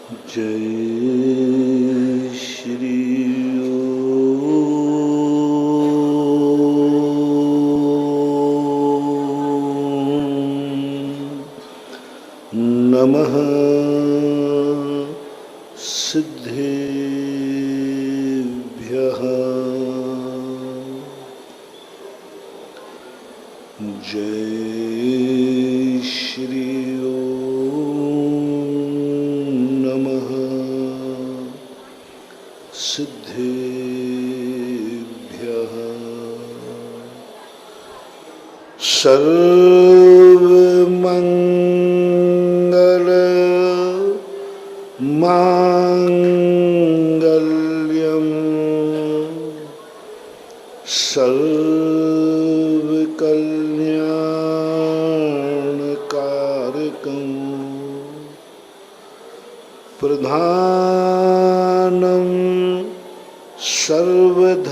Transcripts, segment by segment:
जय श्री नमः सिद्धेभ्यः। जय श्री नमः सिद्धेभ्यः। सर्वमंगल मांगल्यम सर्वकल्याणकारकं प्रधानं सर्वधर्माणां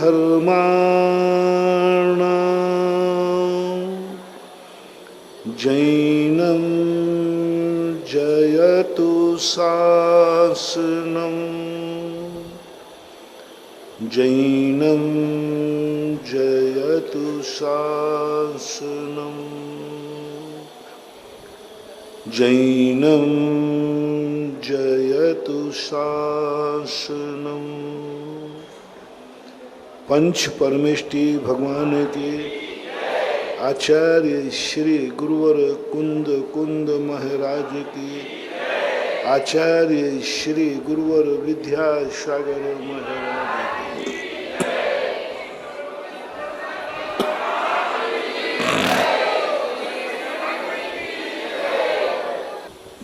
जैनं जयतु शासनं जैनं जयतु शासनं जैनं जयतु शासनं। पंच परमेष्टि भगवान के आचार्य श्री गुरुवर कुंद कुंद महाराज की, आचार्य श्री गुरुवर विद्यासागर महाराज की।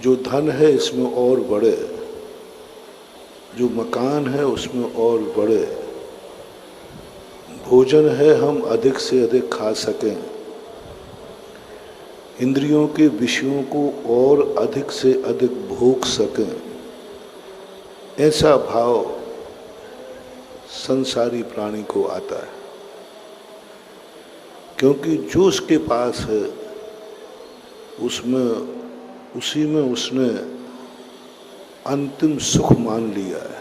जो धन है इसमें और बढ़े, जो मकान है उसमें और बढ़े, भोजन है हम अधिक से अधिक खा सकें, इंद्रियों के विषयों को और अधिक से अधिक भोग सकें, ऐसा भाव संसारी प्राणी को आता है। क्योंकि जो उसके पास है उसी में उसने अंतिम सुख मान लिया है।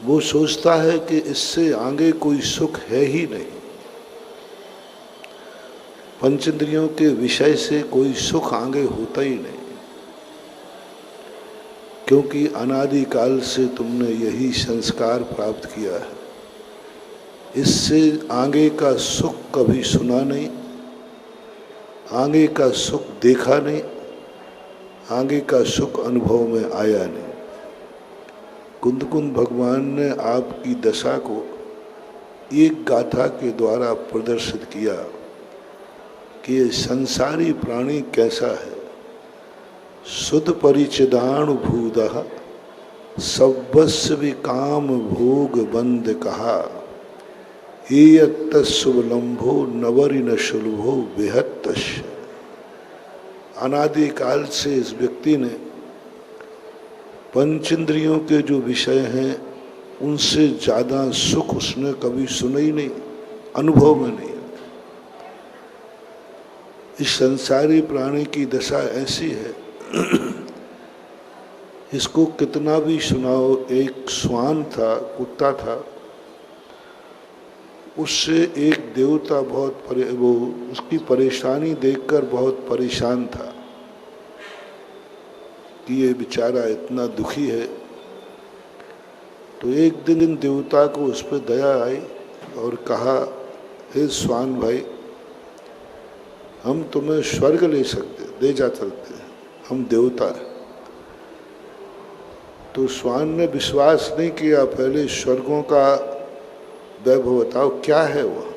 वो सोचता है कि इससे आगे कोई सुख है ही नहीं, पंचेंद्रियों के विषय से कोई सुख आगे होता ही नहीं, क्योंकि अनादिकाल से तुमने यही संस्कार प्राप्त किया है। इससे आगे का सुख कभी सुना नहीं, आगे का सुख देखा नहीं, आगे का सुख अनुभव में आया नहीं। कुंद कुंद भगवान ने आपकी दशा को एक गाथा के द्वारा प्रदर्शित किया कि ये संसारी प्राणी कैसा है। सुध परिचिदाणु भूदः सब्बस्व काम भोग बंद कहा, शुभलंभो नवरि न शुलभो विहत्तस्य। अनादिकाल से इस व्यक्ति ने पंचेंद्रियों के जो विषय हैं उनसे ज्यादा सुख उसने कभी सुना ही नहीं, अनुभव में नहीं। इस संसारी प्राणी की दशा ऐसी है, इसको कितना भी सुनाओ। एक श्वान था, कुत्ता था, उससे एक देवता वो उसकी परेशानी देखकर बहुत परेशान था कि ये बेचारा इतना दुखी है। तो एक दिन देवता को उस पर दया आई और कहा, हे श्वान भाई, हम तुम्हें स्वर्ग ले जा सकते हैं, हम देवता हैं। तो श्वान ने विश्वास नहीं किया, पहले स्वर्गों का वैभव बताओ क्या है वह।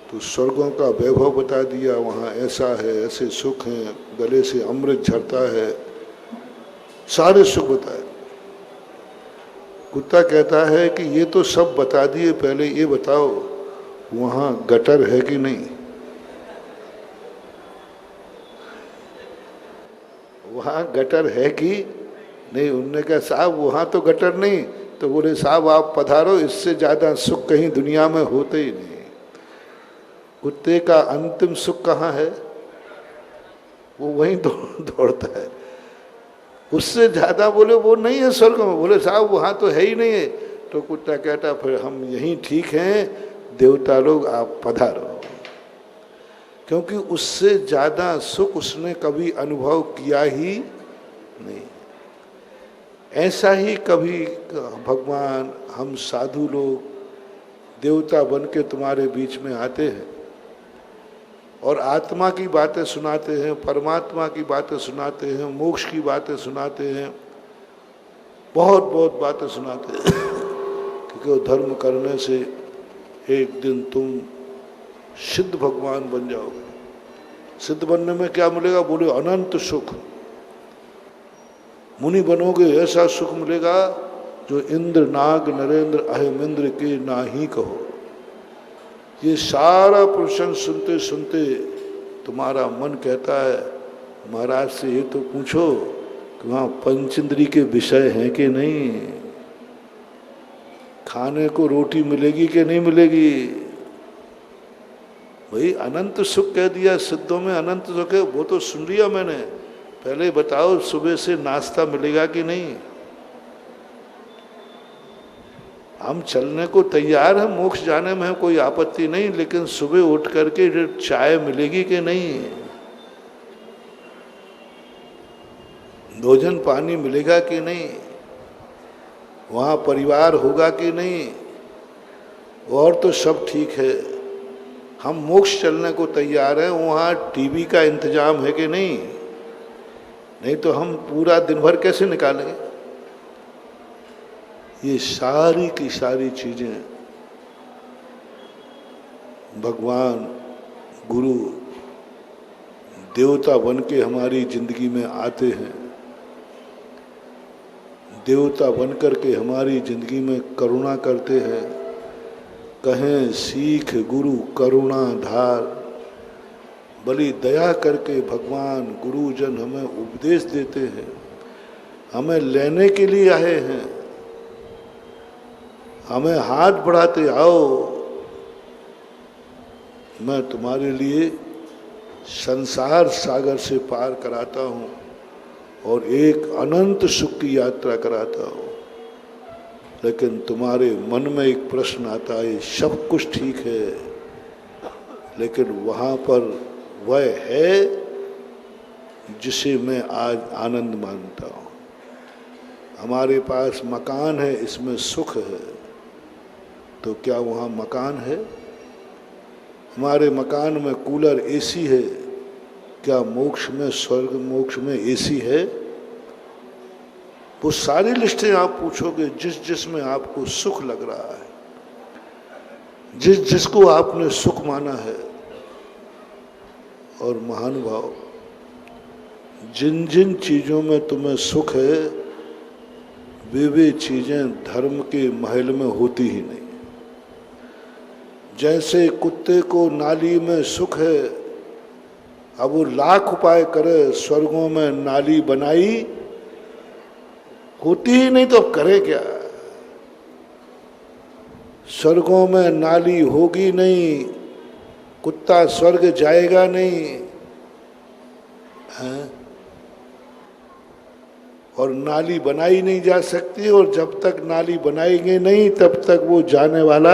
तो स्वर्गों का वैभव बता दिया, वहाँ ऐसा है, ऐसे सुख हैं, गले से अमृत झरता है, सारे सुख बताए। कुत्ता कहता है कि ये तो सब बता दिए, पहले ये बताओ वहाँ गटर है कि नहीं। वहाँ गटर है कि नहीं। उनने कहा साहब वहाँ तो गटर नहीं। तो बोले साहब आप पधारो, इससे ज़्यादा सुख कहीं दुनिया में होते ही नहीं। कुत्ते का अंतिम सुख कहाँ है? वो वहीं दौड़ता है। उससे ज़्यादा बोले वो नहीं है स्वर्ग में। बोले साहब वहाँ तो है ही नहीं है। तो कुत्ता कहता फिर हम यहीं ठीक हैं, देवता लोग आप पधारो। क्योंकि उससे ज़्यादा सुख उसने कभी अनुभव किया ही नहीं। ऐसा ही कभी भगवान, हम साधु लोग देवता बन के तुम्हारे बीच में आते हैं और आत्मा की बातें सुनाते हैं, परमात्मा की बातें सुनाते हैं, मोक्ष की बातें सुनाते हैं, बहुत बहुत बातें सुनाते हैं। क्योंकि वो धर्म करने से एक दिन तुम सिद्ध भगवान बन जाओगे। सिद्ध बनने में क्या मिलेगा? बोले अनंत सुख। मुनि बनोगे ऐसा सुख मिलेगा जो इंद्र नाग नरेंद्र अहिमिंद्र के ना ही कहो। ये सारा प्रश्न सुनते सुनते तुम्हारा मन कहता है महाराज से ये तो पूछो कि वहाँ पंचेंद्री के विषय हैं कि नहीं, खाने को रोटी मिलेगी कि नहीं मिलेगी। भाई अनंत सुख कह दिया, सिद्धों में अनंत सुख है, वो तो सुन लिया मैंने। पहले बताओ सुबह से नाश्ता मिलेगा कि नहीं। हम चलने को तैयार हैं, मोक्ष जाने में कोई आपत्ति नहीं, लेकिन सुबह उठ करके चाय मिलेगी कि नहीं, भोजन पानी मिलेगा कि नहीं, वहाँ परिवार होगा कि नहीं। और तो सब ठीक है, हम मोक्ष चलने को तैयार हैं, वहाँ टीवी का इंतजाम है कि नहीं। नहीं तो हम पूरा दिन भर कैसे निकालेंगे। ये सारी की सारी चीजें भगवान गुरु देवता बन के हमारी जिंदगी में आते हैं। देवता बन कर के हमारी जिंदगी में करुणा करते हैं। कहें सीख गुरु करुणा धार, बड़ी दया करके भगवान गुरुजन हमें उपदेश देते हैं, हमें लेने के लिए आए हैं, हमें हाथ बढ़ाते आओ, मैं तुम्हारे लिए संसार सागर से पार कराता हूँ और एक अनंत सुख की यात्रा कराता हूँ। लेकिन तुम्हारे मन में एक प्रश्न आता है, सब कुछ ठीक है, लेकिन वहाँ पर वह है जिसे मैं आज आनंद मानता हूँ। हमारे पास मकान है, इसमें सुख है, तो क्या वहाँ मकान है? हमारे मकान में कूलर एसी है, क्या मोक्ष में स्वर्ग मोक्ष में एसी है? वो सारी लिस्टें आप पूछोगे, जिस जिसमें आपको सुख लग रहा है, जिस जिसको आपने सुख माना है। और महानुभाव, जिन जिन चीज़ों में तुम्हें सुख है वे चीज़ें धर्म के महल में होती ही नहीं। जैसे कुत्ते को नाली में सुख है, अब वो लाख उपाय करे, स्वर्गों में नाली बनाई होती ही नहीं, तो अब करे क्या। स्वर्गों में नाली होगी नहीं, कुत्ता स्वर्ग जाएगा नहीं है? और नाली बनाई नहीं जा सकती, और जब तक नाली बनाएंगे नहीं तब तक वो जाने वाला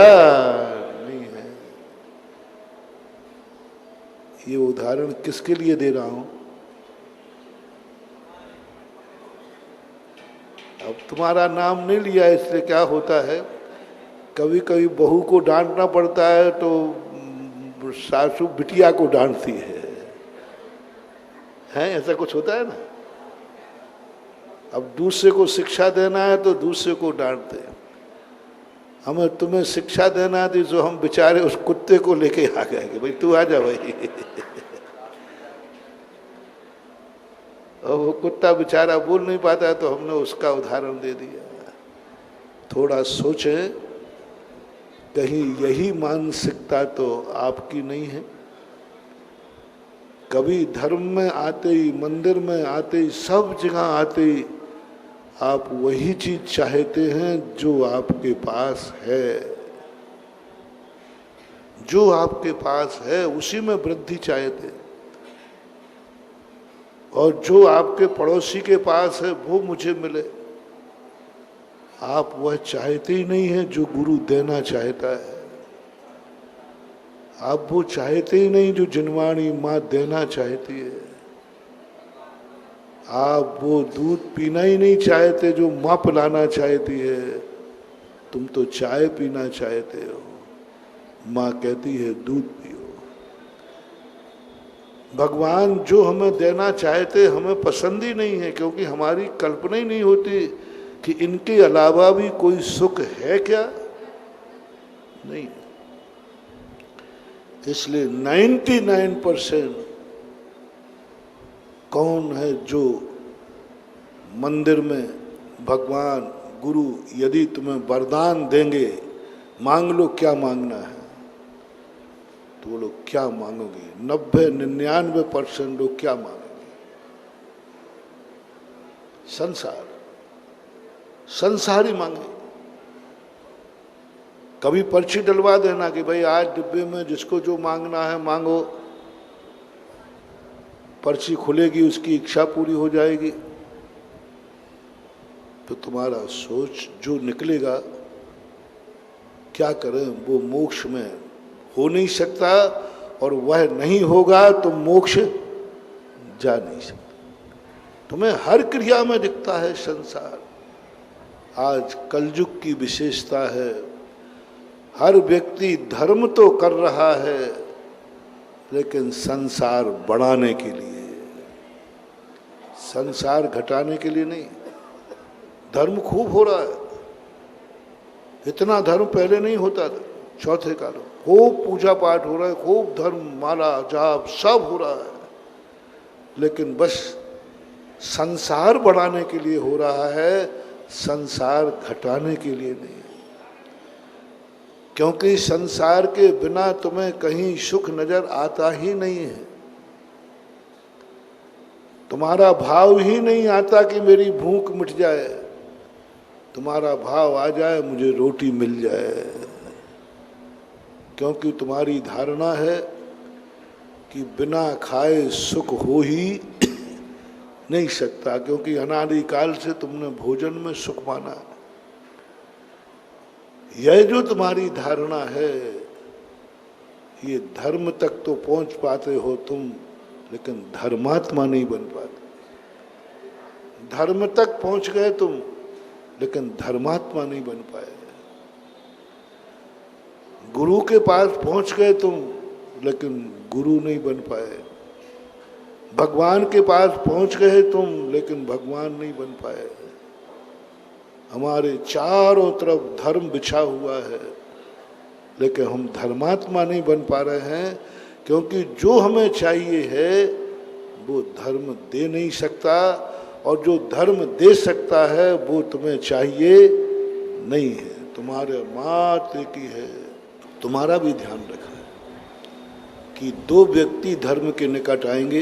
नहीं है। ये उदाहरण किसके लिए दे रहा हूं? अब तुम्हारा नाम नहीं लिया, इसलिए क्या होता है, कभी कभी बहू को डांटना पड़ता है तो सासू बिटिया को डांटती है, ऐसा कुछ होता है ना। अब दूसरे को शिक्षा देना है तो दूसरे को डांटते हैं। हमें तुम्हें शिक्षा देना थी, जो हम बेचारे उस कुत्ते को लेके आ गए कि भाई तू आ जा भाई। और वो कुत्ता बेचारा बोल नहीं पाता है, तो हमने उसका उदाहरण दे दिया। थोड़ा सोचें, कहीं यही मानसिकता तो आपकी नहीं है? कभी धर्म में आते ही, मंदिर में आते ही, सब जगह आते ही आप वही चीज चाहते हैं जो आपके पास है। जो आपके पास है उसी में वृद्धि चाहते। और जो आपके पड़ोसी के पास है वो मुझे मिले। आप वह चाहते ही नहीं है जो गुरु देना चाहता है। आप वो चाहते ही नहीं जो जिनवाणी माँ देना चाहती है। आप वो दूध पीना ही नहीं चाहते जो माँ पिलाना चाहती है। तुम तो चाय पीना चाहते हो, माँ कहती है दूध पियो। भगवान जो हमें देना चाहते हमें पसंद ही नहीं है, क्योंकि हमारी कल्पना ही नहीं होती कि इनके अलावा भी कोई सुख है क्या, नहीं। इसलिए 99% कौन है जो मंदिर में भगवान गुरु यदि तुम्हें वरदान देंगे, मांग लो क्या मांगना है, तो वो लोग क्या मांगोगे? 99% लोग क्या मांगेंगे? संसार ही मांगे। कभी पर्ची डलवा देना कि भाई आज डिब्बे में जिसको जो मांगना है मांगो, पर्ची खुलेगी, उसकी इच्छा पूरी हो जाएगी। तो तुम्हारा सोच जो निकलेगा क्या करें, वो मोक्ष में हो नहीं सकता, और वह नहीं होगा तो मोक्ष जा नहीं सकता। तुम्हें हर क्रिया में दिखता है संसार। आज कलयुग की विशेषता है, हर व्यक्ति धर्म तो कर रहा है लेकिन संसार बढ़ाने के लिए, संसार घटाने के लिए नहीं। धर्म खूब हो रहा है, इतना धर्म पहले नहीं होता था। चौथे काल खूब पूजा पाठ हो रहा है, खूब धर्म माला जाप सब हो रहा है, लेकिन बस संसार बढ़ाने के लिए हो रहा है, संसार घटाने के लिए नहीं। क्योंकि संसार के बिना तुम्हें कहीं सुख नजर आता ही नहीं है। तुम्हारा भाव ही नहीं आता कि मेरी भूख मिट जाए, तुम्हारा भाव आ जाए मुझे रोटी मिल जाए। क्योंकि तुम्हारी धारणा है कि बिना खाए सुख हो ही नहीं सकता, क्योंकि अनादिकाल से तुमने भोजन में सुख माना। यह जो तुम्हारी धारणा है, ये धर्म तक तो पहुंच पाते हो तुम, लेकिन धर्मात्मा नहीं बन पाते। धर्म तक पहुंच गए तुम, लेकिन धर्मात्मा नहीं बन पाए। गुरु के पास पहुंच गए तुम, लेकिन गुरु नहीं बन पाए। भगवान के पास पहुंच गए तुम, लेकिन भगवान नहीं बन पाए। हमारे चारों तरफ धर्म बिछा हुआ है, लेकिन हम धर्मात्मा नहीं बन पा रहे हैं, क्योंकि जो हमें चाहिए है वो धर्म दे नहीं सकता, और जो धर्म दे सकता है वो तुम्हें चाहिए नहीं है। तुम्हारे मात्र की है। तुम्हारा भी ध्यान रखना कि दो व्यक्ति धर्म के निकट आएंगे,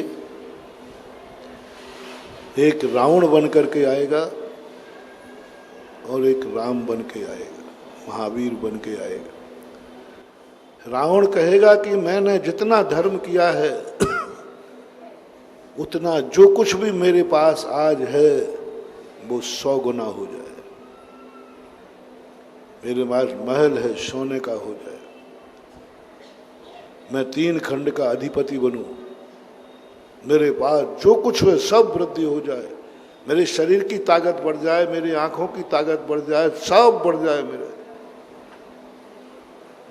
एक रावण बन करके आएगा और एक राम बन के आएगा, महावीर बन के आएगा। रावण कहेगा कि मैंने जितना धर्म किया है उतना जो कुछ भी मेरे पास आज है वो 100 गुना हो जाए। मेरे पास महल है, सोने का हो जाए। मैं 3 खंड का अधिपति बनूं, मेरे पास जो कुछ है सब वृद्धि हो जाए। मेरे शरीर की ताकत बढ़ जाए, मेरी आंखों की ताकत बढ़ जाए, सब बढ़ जाए मेरे।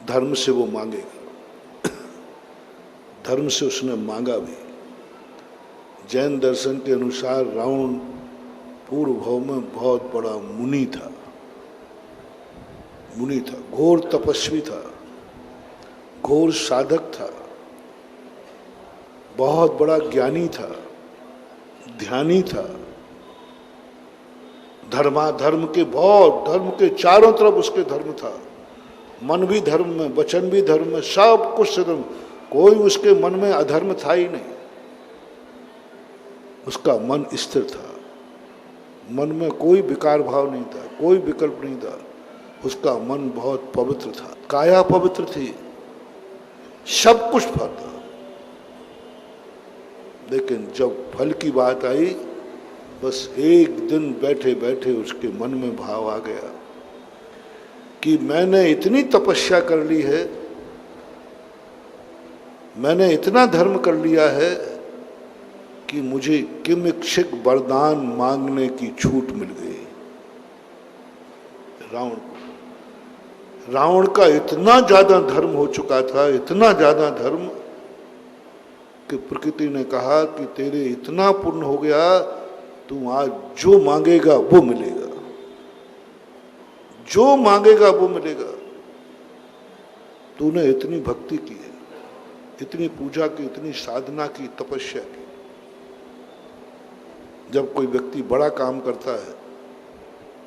धर्म से वो मांगेगा। धर्म से उसने मांगा भी। जैन दर्शन के अनुसार रावण पूर्व भाव में बहुत बड़ा मुनि था। मुनि था, घोर तपस्वी था, घोर साधक था, बहुत बड़ा ज्ञानी था, ध्यानी था। धर्म के चारों तरफ उसके धर्म था। मन भी धर्म में, वचन भी धर्म में, सब कुछ धर्म। कोई उसके मन में अधर्म था ही नहीं। उसका मन स्थिर था, मन में कोई विकार भाव नहीं था, कोई विकल्प नहीं था। उसका मन बहुत पवित्र था, काया पवित्र थी, सब कुछ था। लेकिन जब फल की बात आई, बस एक दिन बैठे बैठे उसके मन में भाव आ गया कि मैंने इतनी तपस्या कर ली है, मैंने इतना धर्म कर लिया है कि मुझे किमिच्छिक वरदान मांगने की छूट मिल गई। रावण का इतना ज्यादा धर्म हो चुका था, इतना ज्यादा धर्म, कि प्रकृति ने कहा कि तेरे इतना पुण्य हो गया, तू आज जो मांगेगा वो मिलेगा, जो मांगेगा वो मिलेगा। तूने इतनी भक्ति की है, इतनी पूजा की, इतनी साधना की, तपस्या की। जब कोई व्यक्ति बड़ा काम करता है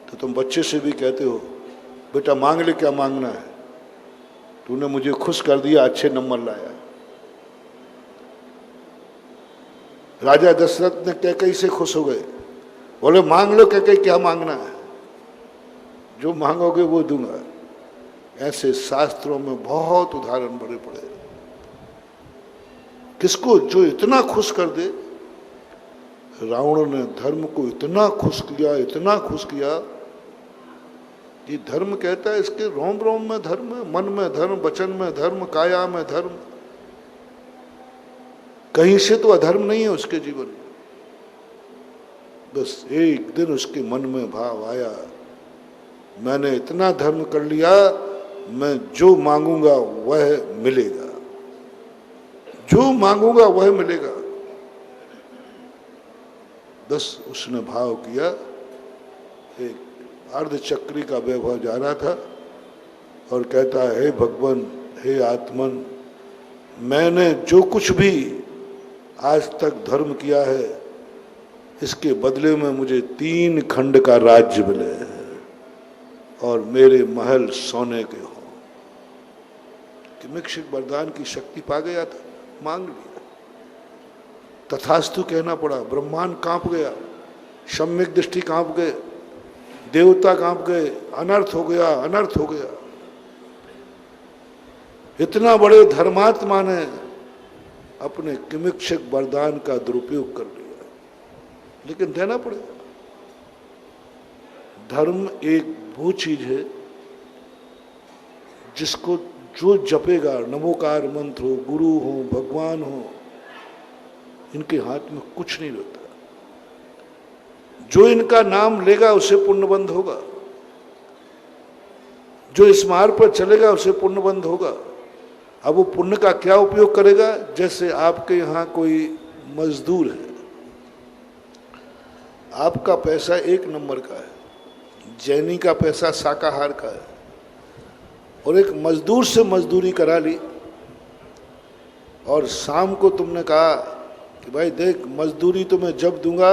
तो तुम बच्चे से भी कहते हो, बेटा मांग ले, क्या मांगना है, तूने मुझे खुश कर दिया, अच्छे नंबर लाया। राजा दशरथ ने कैकई से खुश हो गए, बोले मांग लो कैकई, क्या मांगना है, जो मांगोगे वो दूंगा। ऐसे शास्त्रों में बहुत उदाहरण बड़े पड़े। किसको जो इतना खुश कर दे। रावण ने धर्म को इतना खुश किया, इतना खुश किया कि धर्म कहता है इसके रोम रोम में धर्म है, मन में धर्म, वचन में धर्म, काया में धर्म, कहीं से तो अधर्म नहीं है उसके जीवन में। बस एक दिन उसके मन में भाव आया, मैंने इतना धर्म कर लिया, मैं जो मांगूंगा वह मिलेगा, जो मांगूंगा वह मिलेगा। बस उसने भाव किया। एक अर्धचक्री का वैभव जा रहा था और कहता है, हे भगवान, हे आत्मन, मैंने जो कुछ भी आज तक धर्म किया है, इसके बदले में मुझे 3 खंड का राज्य मिले और मेरे महल सोने के हो। किमिच्छिक वरदान की शक्ति पा गया था, मांग लिया, तथास्तु कहना पड़ा। ब्रह्मांड कांप गया, सम्यक दृष्टि कांप गए, देवता कांप गए, अनर्थ हो गया, अनर्थ हो गया। इतना बड़े धर्मात्मा ने अपने किमिच्छिक वरदान का दुरुपयोग कर लिया, लेकिन देना पड़ेगा। धर्म एक वो चीज है जिसको जो जपेगा, नमोकार मंत्र हो, गुरु हो, भगवान हो, इनके हाथ में कुछ नहीं रहता। जो इनका नाम लेगा उसे पुण्यबंध होगा, जो इस मार्ग पर चलेगा उसे पुण्यबंध होगा। अब वो पुण्य का क्या उपयोग करेगा? जैसे आपके यहाँ कोई मजदूर है, आपका पैसा 1 नंबर का है, जैनी का पैसा शाकाहार का है, और एक मजदूर से मजदूरी करा ली और शाम को तुमने कहा कि भाई देख, मजदूरी तो मैं जब दूंगा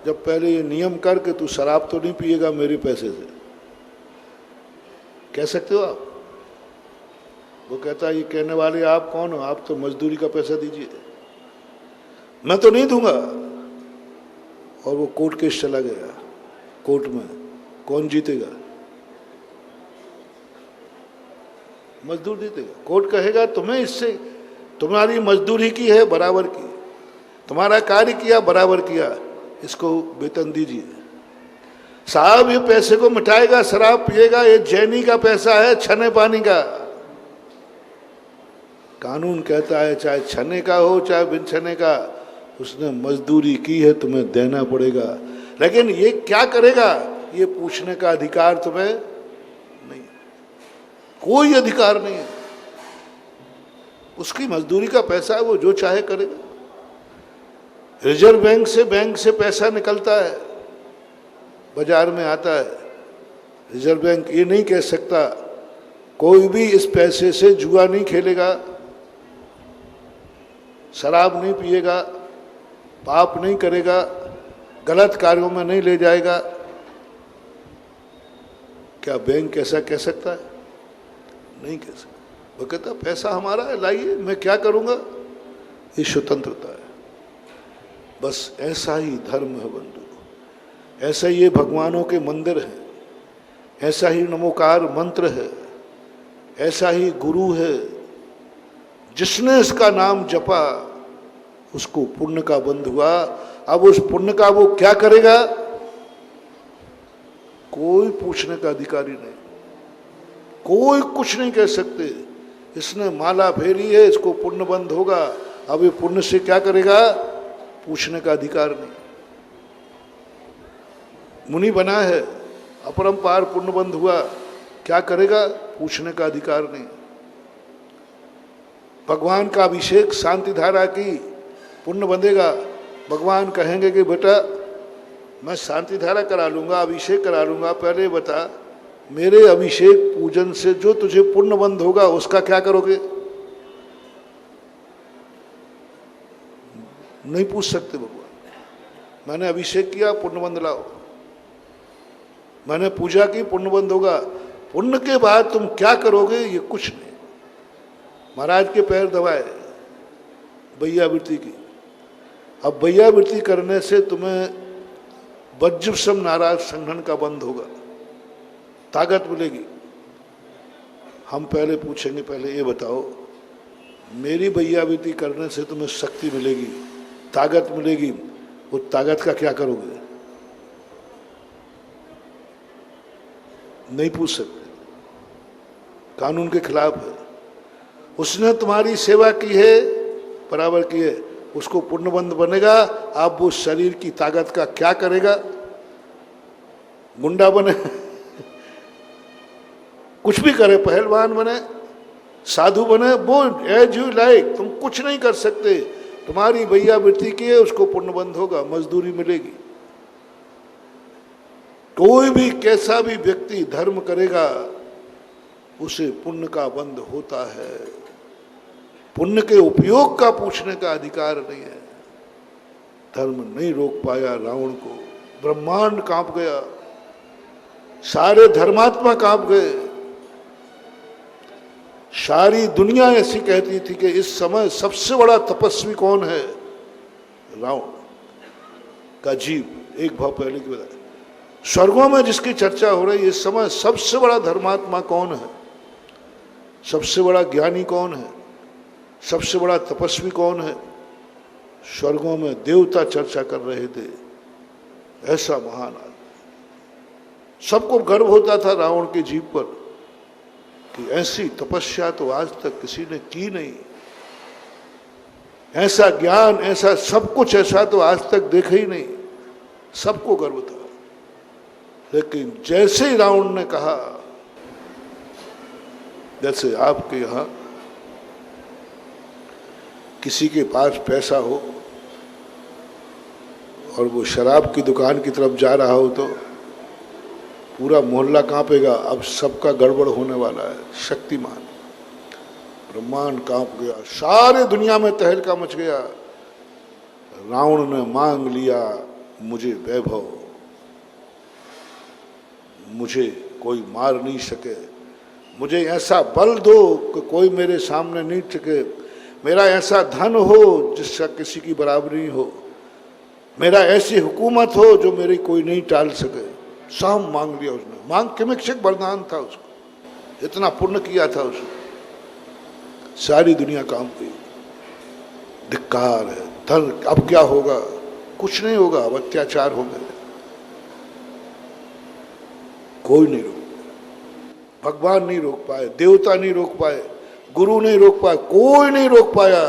जब पहले ये नियम कर के तू शराब तो नहीं पिएगा मेरे पैसे से। कह सकते हो आप? वो कहता है, ये कहने वाले आप कौन हो, आप तो मजदूरी का पैसा दीजिए, मैं तो नहीं दूंगा। और वो कोर्ट केस चला गया। कोर्ट में कौन जीतेगा? मजदूर जीतेगा। कोर्ट कहेगा तुम्हें इससे, तुम्हारी मजदूरी की है बराबर की, तुम्हारा कार्य किया बराबर किया, इसको वेतन दीजिए। साहब ये पैसे को मिटाएगा, शराब पिएगा, ये जैनी का पैसा है, छने पानी का। कानून कहता है चाहे छने का हो चाहे बिन छने का, उसने मजदूरी की है, तुम्हें देना पड़ेगा। लेकिन ये क्या करेगा, ये पूछने का अधिकार तुम्हें नहीं, कोई अधिकार नहीं है। उसकी मजदूरी का पैसा है, वो जो चाहे करेगा। रिजर्व बैंक से पैसा निकलता है, बाजार में आता है। रिजर्व बैंक ये नहीं कह सकता कोई भी इस पैसे से जुआ नहीं खेलेगा, शराब नहीं पिएगा, पाप नहीं करेगा, गलत कार्यों में नहीं ले जाएगा। क्या बैंक ऐसा कह सकता है? नहीं कह सकता। वो कहता पैसा हमारा है, लाइए, मैं क्या करूँगा, ये स्वतंत्रता है। बस ऐसा ही धर्म है बंधु, ऐसा ही ये भगवानों के मंदिर हैं, ऐसा ही नमोकार मंत्र है, ऐसा ही गुरु है। जिसने इसका नाम जपा उसको पुण्य का बंध हुआ। अब उस पुण्य का वो क्या करेगा, कोई पूछने का अधिकारी नहीं, कोई कुछ नहीं कह सकते। इसने माला फेरी है, इसको पुण्य बंध होगा। अब ये पुण्य से क्या करेगा, पूछने का अधिकार नहीं। मुनि बना है, अपरंपार पुण्य बंध हुआ, क्या करेगा, पूछने का अधिकार नहीं। भगवान का अभिषेक शांति धारा की, पुण्य बंधेगा। भगवान कहेंगे कि बेटा मैं शांति धारा करा लूंगा, अभिषेक करा लूंगा, पहले बता मेरे अभिषेक पूजन से जो तुझे पुण्य बंध होगा उसका क्या करोगे। नहीं पूछ सकते भगवान। मैंने अभिषेक किया, पुण्य बंध लाओ। मैंने पूजा की, पुण्य बंध होगा। पुण्य के बाद तुम क्या करोगे, ये कुछ नहीं। महाराज के पैर दबाए बैयावृत्ति की। अब बैयावृत्ति करने से तुम्हें वज्रसम नाराज संघन का बंध होगा, ताकत मिलेगी। हम पहले पूछेंगे, पहले ये बताओ मेरी बैयावृत्ति करने से तुम्हें शक्ति मिलेगी, ताकत मिलेगी, वो ताकत का क्या करोगे। नहीं पूछ सकते, कानून के खिलाफ है। उसने तुम्हारी सेवा की है, बराबर की है, उसको पुण्यबंध बनेगा। आप वो शरीर की ताकत का क्या करेगा, गुंडा बने कुछ भी करे, पहलवान बने, साधु बने, वो एज यू लाइक, तुम कुछ नहीं कर सकते। तुम्हारी बैयावृत्ति की है, उसको पुण्यबंध होगा, मजदूरी मिलेगी। कोई भी कैसा भी व्यक्ति धर्म करेगा उसे पुण्य का बंध होता है। पुण्य के उपयोग का पूछने का अधिकार नहीं है। धर्म नहीं रोक पाया रावण को, ब्रह्मांड कांप गया, सारे धर्मात्मा कांप गए। सारी दुनिया ऐसी कहती थी कि इस समय सबसे बड़ा तपस्वी कौन है, रावण का जीव। एक भाव पहले की बताया, स्वर्गों में जिसकी चर्चा हो रही है इस समय सबसे बड़ा धर्मात्मा कौन है, सबसे बड़ा ज्ञानी कौन है, सबसे बड़ा तपस्वी कौन है। स्वर्गों में देवता चर्चा कर रहे थे, ऐसा महान आदमी। सबको गर्व होता था रावण के जीव पर कि ऐसी तपस्या तो आज तक किसी ने की नहीं, ऐसा ज्ञान, ऐसा सब कुछ ऐसा तो आज तक देखा ही नहीं। सबको गर्व था। लेकिन जैसे ही रावण ने कहा, जैसे आपके यहां किसी के पास पैसा हो और वो शराब की दुकान की तरफ जा रहा हो तो पूरा मोहल्ला कांपेगा, अब सबका गड़बड़ होने वाला है। शक्तिमान, ब्रह्मांड कांप गया, सारे दुनिया में तहलका मच गया। रावण ने मांग लिया मुझे वैभव, मुझे कोई मार नहीं सके, मुझे ऐसा बल दो कि कोई मेरे सामने नहीं टिके, मेरा ऐसा धन हो जिसका किसी की बराबरी हो, मेरा ऐसी हुकूमत हो जो मेरी कोई नहीं टाल सके। सब मांग लिया उसने। मांग किमिक्षक वरदान था उसको, इतना पुण्य किया था उसने। सारी दुनिया काम की, धिक्कार है, धन अब क्या होगा, कुछ नहीं होगा, अब अत्याचार हो गए। कोई नहीं रोक, भगवान नहीं रोक पाए, देवता नहीं रोक पाए, गुरु नहीं रोक पाए, कोई नहीं रोक पाया।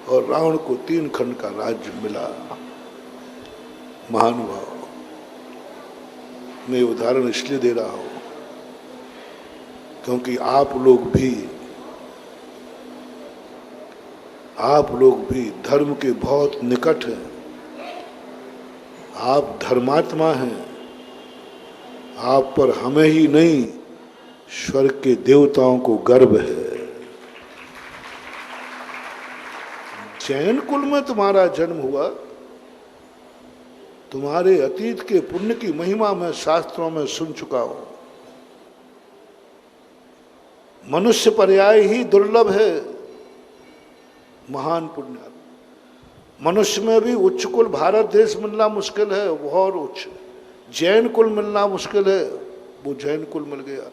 और रावण को 3 खंड का राज्य मिला। महानुभाव, मैं उदाहरण इसलिए दे रहा हूं क्योंकि आप लोग भी धर्म के बहुत निकट हैं। आप धर्मात्मा हैं। आप पर हमें ही नहीं स्वर्ग के देवताओं को गर्व है। जैन कुल में तुम्हारा जन्म हुआ, तुम्हारे अतीत के पुण्य की महिमा मैं शास्त्रों में सुन चुका हूं। मनुष्य पर्याय ही दुर्लभ है, महान पुण्य। मनुष्य में भी उच्च कुल भारत देश मिलना मुश्किल है, बहुत उच्च। जैन कुल मिलना मुश्किल है, वो जैन कुल मिल गया।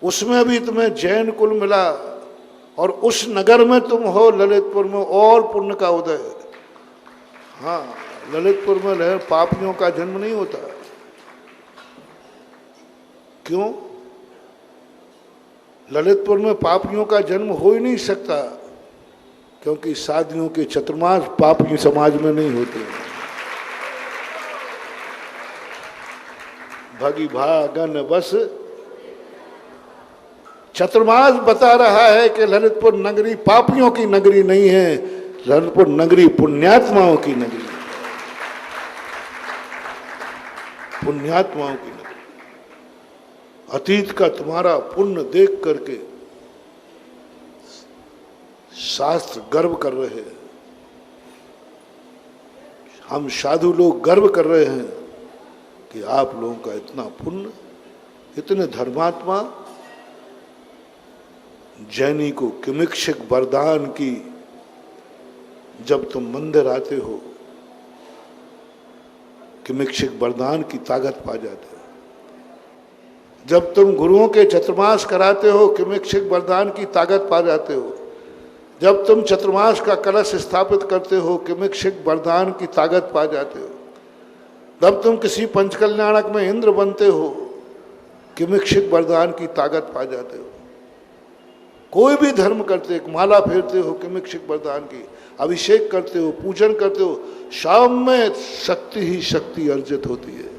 उसमें भी तुम्हें जैन कुल मिला और उस नगर में तुम हो ललितपुर में और पुण्य का उदय। हाँ, ललितपुर में पापियों का जन्म नहीं होता। क्यों? ललितपुर में पापियों का जन्म हो ही नहीं सकता, क्योंकि शादियों के चतुर्मास पापी समाज में नहीं होते। भगी भागन बस चतुर्मास बता रहा है कि ललितपुर नगरी पापियों की नगरी नहीं है, ललितपुर नगरी पुण्यात्माओं की नगरी, पुण्यात्माओं की नगरी। अतीत का तुम्हारा पुण्य देख करके शास्त्र गर्व कर रहे हैं, हम साधु लोग गर्व कर रहे हैं कि आप लोगों का इतना पुण्य, इतने धर्मात्मा। जैनी को किमिक्षक वरदान की, जब तुम मंदिर आते हो किमिक्षक वरदान की ताकत पा जाते हो। जब तुम गुरुओं के चतुर्मास कराते हो किमिक्षक वरदान की ताकत पा जाते हो। जब तुम चतुर्मास का कलश स्थापित करते हो किमिक्षक वरदान की ताकत पा जाते हो। जब तुम किसी पंचकल्याणक में इंद्र बनते हो किमिक्षक वरदान की ताकत पा जाते हो। कोई भी धर्म करते हो, माला फेरते हो किमिक्षक वरदान की, अभिषेक करते हो, पूजन करते हो, शाम में शक्ति ही शक्ति अर्जित होती है।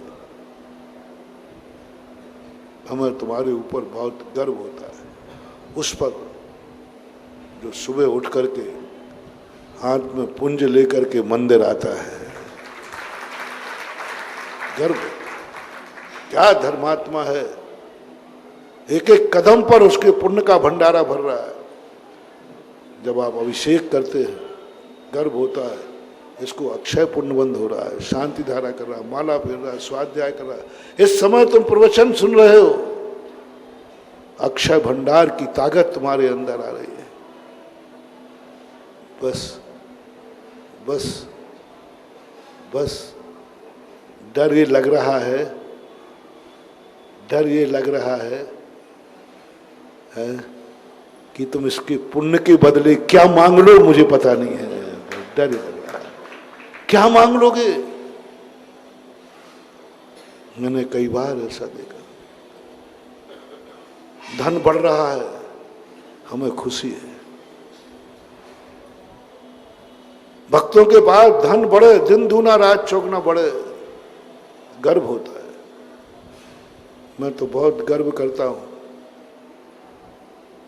हमें तुम्हारे ऊपर बहुत गर्व होता है, उस पर जो सुबह उठ करके हाथ में पुंज लेकर के मंदिर आता है। गर्व, क्या धर्मात्मा है, एक एक कदम पर उसके पुण्य का भंडारा भर रहा है। जब आप अभिषेक करते हैं गर्व होता है, इसको अक्षय पुण्यबंध हो रहा है, शांति धारा कर रहा है, माला फेर रहा है, स्वाध्याय कर रहा है। इस समय तुम प्रवचन सुन रहे हो, अक्षय भंडार की ताकत तुम्हारे अंदर आ रही है। बस बस बस डर ये लग रहा है, डर ये लग रहा है कि तुम इसके पुण्य के बदले क्या मांग लो, मुझे पता नहीं है। डर लग रहा है, क्या मांग लोगे? मैंने कई बार ऐसा देखा। धन बढ़ रहा है, हमें खुशी है। भक्तों के पास धन बढ़े, दिन दूना रात चौगुना बढ़े, गर्व होता है। मैं तो बहुत गर्व करता हूं,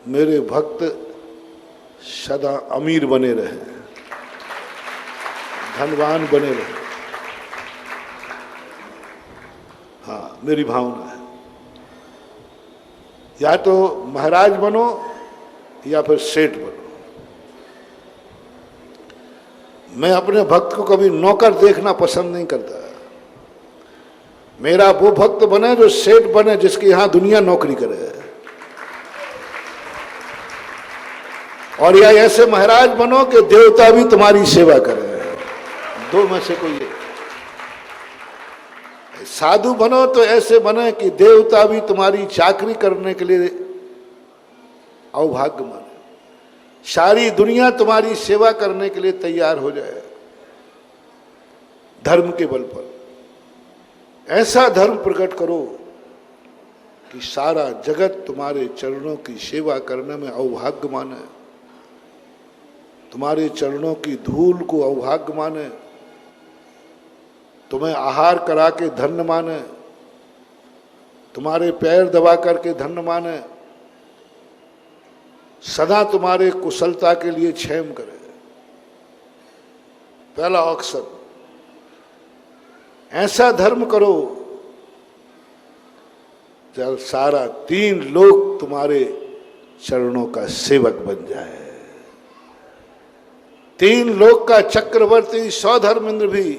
मेरे भक्त सदा अमीर बने रहे, धनवान बने रहे। हाँ, मेरी भावना है। या तो महाराज बनो या फिर सेठ बनो। मैं अपने भक्त को कभी नौकर देखना पसंद नहीं करता। मेरा वो भक्त बने जो सेठ बने, जिसके यहां दुनिया नौकरी करे। और या ऐसे महाराज बनो कि देवता भी तुम्हारी सेवा करे। दो में से कोई एक। साधु बनो तो ऐसे बने कि देवता भी तुम्हारी चाकरी करने के लिए अवभाग्य माने, सारी दुनिया तुम्हारी सेवा करने के लिए तैयार हो जाए धर्म के बल पर। ऐसा धर्म प्रकट करो कि सारा जगत तुम्हारे चरणों की सेवा करने में अवभाग्य माने, तुम्हारे चरणों की धूल को अवभाग्य माने, तुम्हें आहार करा के धन्य माने, तुम्हारे पैर दबा करके धन्य माने, सदा तुम्हारे कुशलता के लिए क्षेम करे। पहला अक्सर ऐसा धर्म करो जब सारा 3 लोग तुम्हारे चरणों का सेवक बन जाए। 3 लोक का चक्रवर्ती सौधर्मेंद्र भी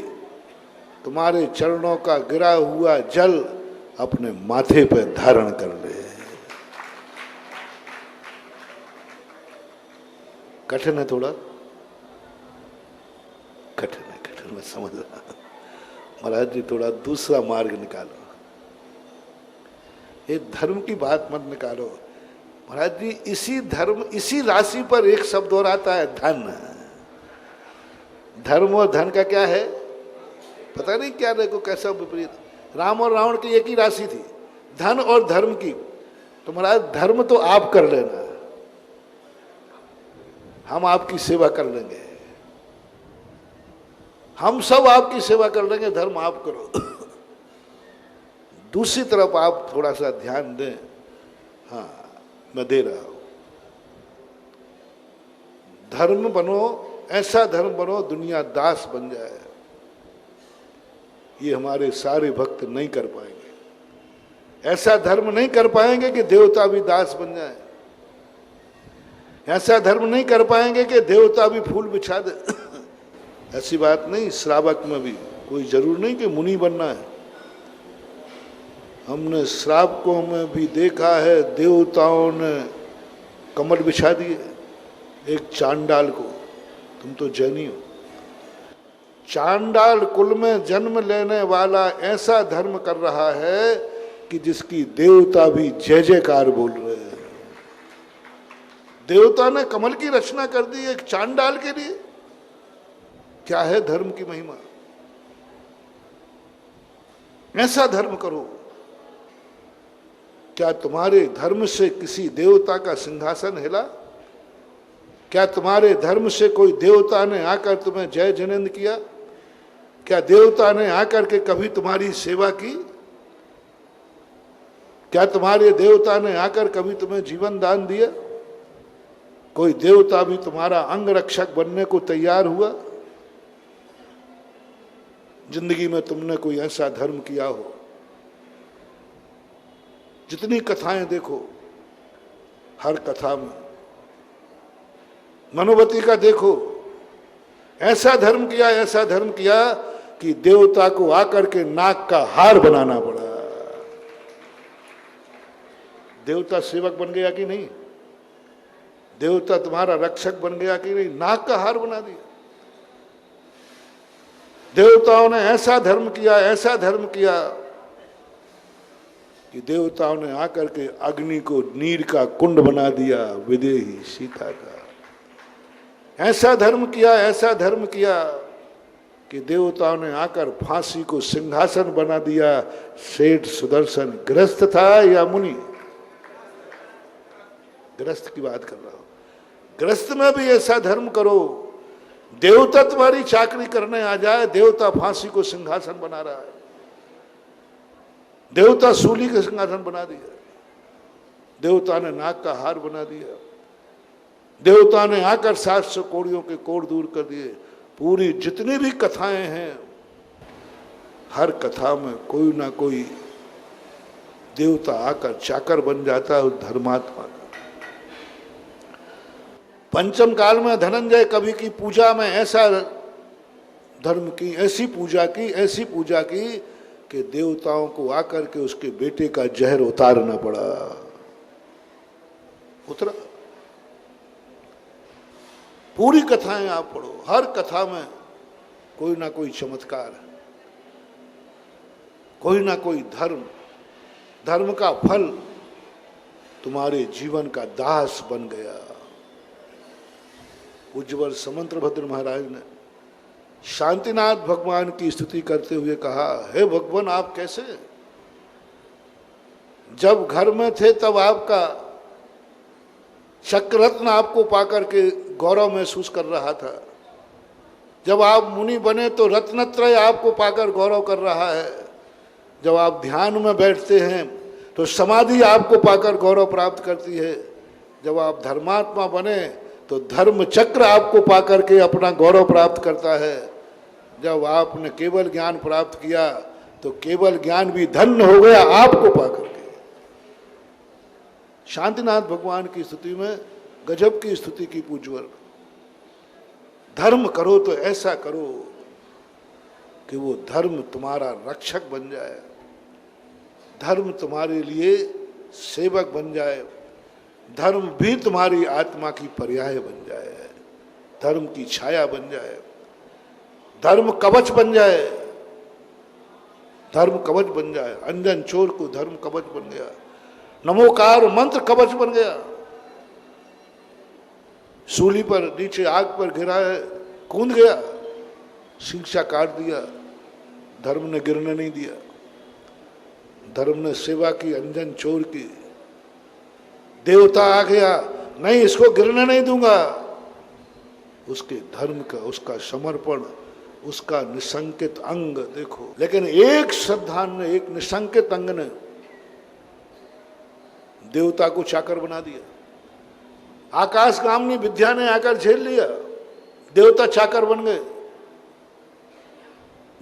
तुम्हारे चरणों का गिरा हुआ जल अपने माथे पर धारण कर ले। कठिन है, थोड़ा कठिन है, कठिन, मैं समझ रहा। महाराज जी थोड़ा दूसरा मार्ग निकालो, ये धर्म की बात मत निकालो। महाराज जी इसी धर्म, इसी राशि पर एक शब्द और आता है, धन। धर्म और धन का क्या है पता नहीं, क्या देखो कैसा विपरीत। राम और रावण की एक ही राशि थी, धन और धर्म की। तो महाराज धर्म तो आप कर लेना, हम आपकी सेवा कर लेंगे, हम सब आपकी सेवा कर लेंगे, धर्म आप करो। दूसरी तरफ आप थोड़ा सा ध्यान दें। हाँ मैं दे रहा हूं, धर्म बनो, ऐसा धर्म बनो दुनिया दास बन जाए। ये हमारे सारे भक्त नहीं कर पाएंगे। ऐसा धर्म नहीं कर पाएंगे कि देवता भी दास बन जाए। ऐसा धर्म नहीं कर पाएंगे कि देवता भी फूल बिछा दे। ऐसी बात नहीं, श्रावक में भी कोई जरूर नहीं कि मुनि बनना है। हमने श्रावकों में भी देखा है, देवताओं ने कमल बिछा दिए एक चांडाल को। तुम तो जैनी हो। चांडाल कुल में जन्म लेने वाला ऐसा धर्म कर रहा है कि जिसकी देवता भी जय जयकार बोल रहे हैं। देवता ने कमल की रचना कर दी एक चांडाल के लिए। क्या है धर्म की महिमा। ऐसा धर्म करो। क्या तुम्हारे धर्म से किसी देवता का सिंहासन हिला? क्या तुम्हारे धर्म से कोई देवता ने आकर तुम्हें जय जिनेंद्र किया? क्या देवता ने आकर के कभी तुम्हारी सेवा की? क्या तुम्हारे देवता ने आकर कभी तुम्हें जीवन दान दिया? कोई देवता भी तुम्हारा अंग रक्षक बनने को तैयार हुआ? जिंदगी में तुमने कोई ऐसा धर्म किया हो? जितनी कथाएं देखो, हर कथा में मनोवती का देखो, ऐसा धर्म किया, ऐसा धर्म किया कि देवता को आकर के नाक का हार बनाना पड़ा। देवता सेवक बन गया कि नहीं? देवता तुम्हारा रक्षक बन गया कि नहीं? नाक का हार बना दिया। देवताओं ने ऐसा धर्म किया, ऐसा धर्म किया कि देवताओं ने आकर के अग्नि को नीर का कुंड बना दिया विदेही सीता का। ऐसा धर्म किया, ऐसा धर्म किया कि देवताओं ने आकर फांसी को सिंहासन बना दिया। सेठ सुदर्शन गृहस्थ था या मुनि? गृहस्थ की बात कर रहा हूं। गृहस्थ में भी ऐसा धर्म करो, देवता तुम्हारी चाकरी करने आ जाए, देवता फांसी को सिंहासन बना रहा है। देवता सूली का सिंहासन बना दिया, देवता ने नाक का हार बना दिया, देवता ने आकर 700 कोड़ियों के कोड़ दूर कर दिए। पूरी जितनी भी कथाएं हैं, हर कथा में कोई ना कोई देवता आकर चाकर बन जाता है उस धर्मात्मा का। पंचम काल में धनंजय कवि की पूजा में ऐसा धर्म की, ऐसी पूजा की, ऐसी पूजा की कि देवताओं को आकर के उसके बेटे का जहर उतारना पड़ा। उतरा। पूरी कथाएं आप पढ़ो, हर कथा में कोई ना कोई चमत्कार, कोई ना कोई धर्म, धर्म का फल तुम्हारे जीवन का दास बन गया। उज्ज्वल समंत्रभद्र महाराज ने शांतिनाथ भगवान की स्तुति करते हुए कहा, हे भगवान आप कैसे? जब घर में थे तब आपका चक्ररत्न आपको पाकर के गौरव महसूस कर रहा था। जब आप मुनि बने तो रत्नत्रय आपको पाकर गौरव कर रहा है। जब आप ध्यान में बैठते हैं तो समाधि आपको पाकर गौरव प्राप्त करती है। जब आप धर्मात्मा बने तो धर्म चक्र आपको पाकर के अपना गौरव प्राप्त करता है। जब आपने केवल ज्ञान प्राप्त किया तो केवल ज्ञान भी धन्य हो गया आपको पाकर के। शांतिनाथ भगवान की स्तुति में गजब की स्तुति की पूज्यवर। धर्म करो तो ऐसा करो कि वो धर्म तुम्हारा रक्षक बन जाए, धर्म तुम्हारे लिए सेवक बन जाए, धर्म भी तुम्हारी आत्मा की पर्याय बन जाए, धर्म की छाया बन जाए, धर्म कवच बन जाए, धर्म कवच बन जाए। अंजन चोर को धर्म कवच बन गया, नमोकार मंत्र कवच बन गया। सूली पर नीचे आग पर गिरा है, कूद गया, शिक्षा काट दिया, धर्म ने गिरने नहीं दिया। धर्म ने सेवा की, अंजन चोर की। देवता आ गया, नहीं इसको गिरने नहीं दूंगा। उसके धर्म का, उसका समर्पण, उसका निसंकित अंग देखो। लेकिन एक श्रद्धान ने, एक निसंकित अंग ने देवता को चाकर बना दिया। आकाश गामनी विद्या ने आकर झेल लिया, देवता चाकर बन गए।